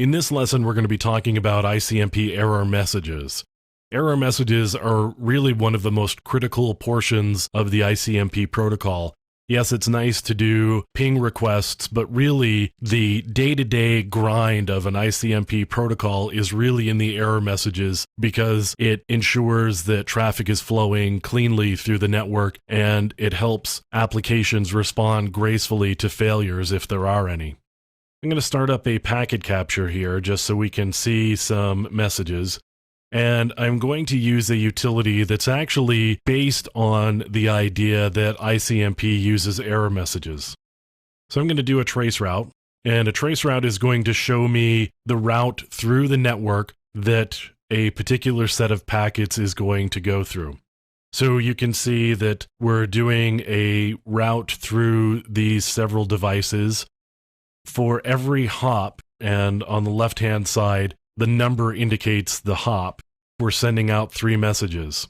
In this lesson, we're going to be talking about ICMP error messages. Error messages are really one of the most critical portions of the ICMP protocol. Yes, it's nice to do ping requests, but really the day-to-day grind of an ICMP protocol is really in the error messages because it ensures that traffic is flowing cleanly through the network and it helps applications respond gracefully to failures if there are any. I'm going to start up a packet capture here just so we can see some messages. And I'm going to use a utility that's actually based on the idea that ICMP uses error messages. So I'm going to do a traceroute, and a traceroute is going to show me the route through the network that a particular set of packets is going to go through. So you can see that we're doing a route through these several devices. For every hop, and on the left-hand side, the number indicates the hop. We're sending out 3 messages.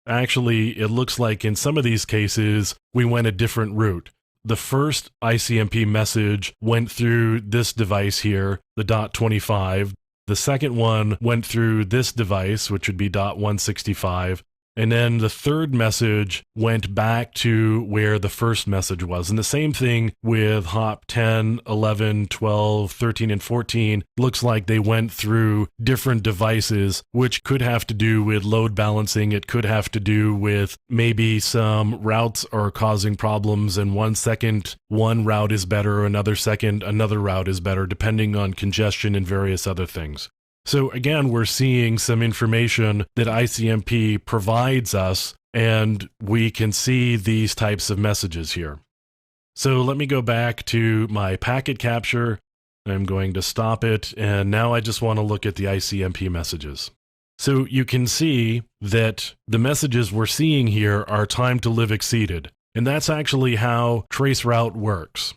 Actually, it looks like in some of these cases, we went a different route. The first ICMP message went through this device here, the .25. The second one went through this device, which would be .165. And then the third message went back to where the first message was. And the same thing with hop 10, 11, 12, 13, and 14. Looks like they went through different devices, which could have to do with load balancing. It could have to do with maybe some routes are causing problems, and 1 second one route is better, another second another route is better, depending on congestion and various other things. So again, we're seeing some information that ICMP provides us, and we can see these types of messages here. So let me go back to my packet capture. I'm going to stop it, and now I just want to look at the ICMP messages. So you can see that the messages we're seeing here are time to live exceeded, and that's actually how Traceroute works.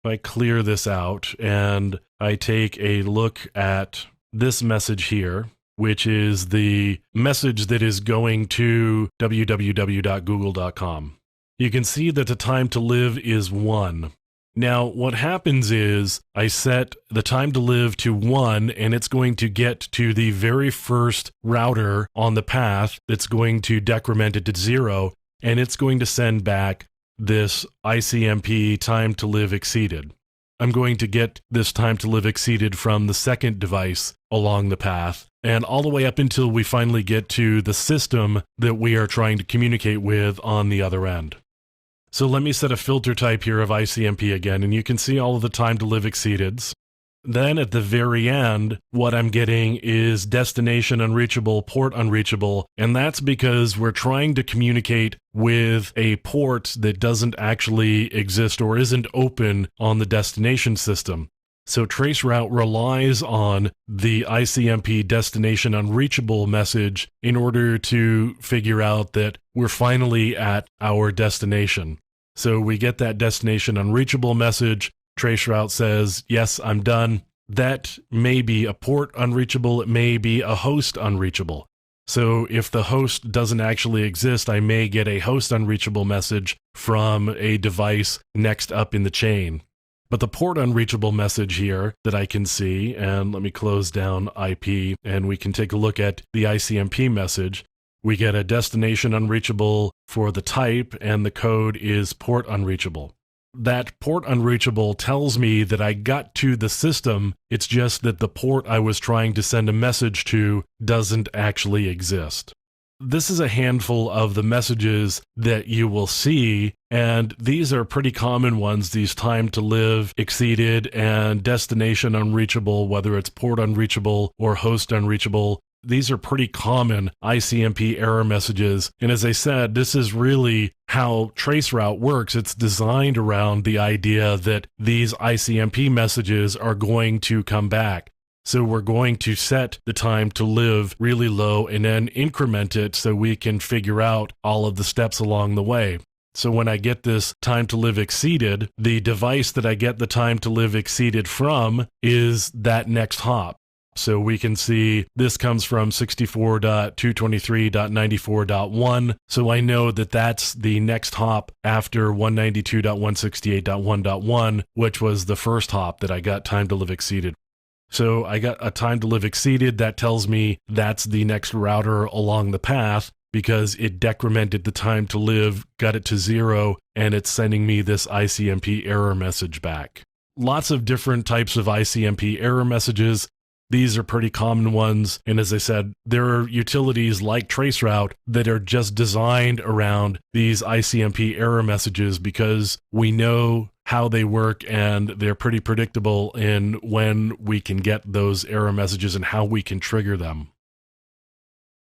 If I clear this out and I take a look at this message here, which is the message that is going to www.google.com. You can see that the time to live is 1. Now, what happens is I set the time to live to 1, and it's going to get to the very first router on the path that's going to decrement it to 0, and it's going to send back this ICMP time to live exceeded. I'm going to get this time to live exceeded from the second device along the path, and all the way up until we finally get to the system that we are trying to communicate with on the other end. So let me set a filter type here of ICMP again, and you can see all of the time to live exceededs. Then at the very end, what I'm getting is destination unreachable, port unreachable, and that's because we're trying to communicate with a port that doesn't actually exist or isn't open on the destination system. So Traceroute relies on the ICMP destination unreachable message in order to figure out that we're finally at our destination. So we get that destination unreachable message. Traceroute says, yes, I'm done. That may be a port unreachable, it may be a host unreachable. So if the host doesn't actually exist, I may get a host unreachable message from a device next up in the chain. But the port unreachable message here that I can see, and let me close down IP, and we can take a look at the ICMP message. We get a destination unreachable for the type, and the code is port unreachable. That port unreachable tells me that I got to the system, it's just that the port I was trying to send a message to doesn't actually exist. This is a handful of the messages that you will see, and these are pretty common ones, these time to live exceeded and destination unreachable, whether it's port unreachable or host unreachable. These are pretty common ICMP error messages, and as I said, this is really how Traceroute works. It's designed around the idea that these ICMP messages are going to come back. So we're going to set the time to live really low and then increment it so we can figure out all of the steps along the way. So when I get this time to live exceeded, the device that I get the time to live exceeded from is that next hop. So we can see this comes from 64.223.94.1. So I know that that's the next hop after 192.168.1.1, which was the first hop that I got time to live exceeded. So I got a time to live exceeded. That tells me that's the next router along the path because it decremented the time to live, got it to 0, and it's sending me this ICMP error message back. Lots of different types of ICMP error messages. These are pretty common ones. And as I said, there are utilities like Traceroute that are just designed around these ICMP error messages because we know how they work and they're pretty predictable in when we can get those error messages and how we can trigger them.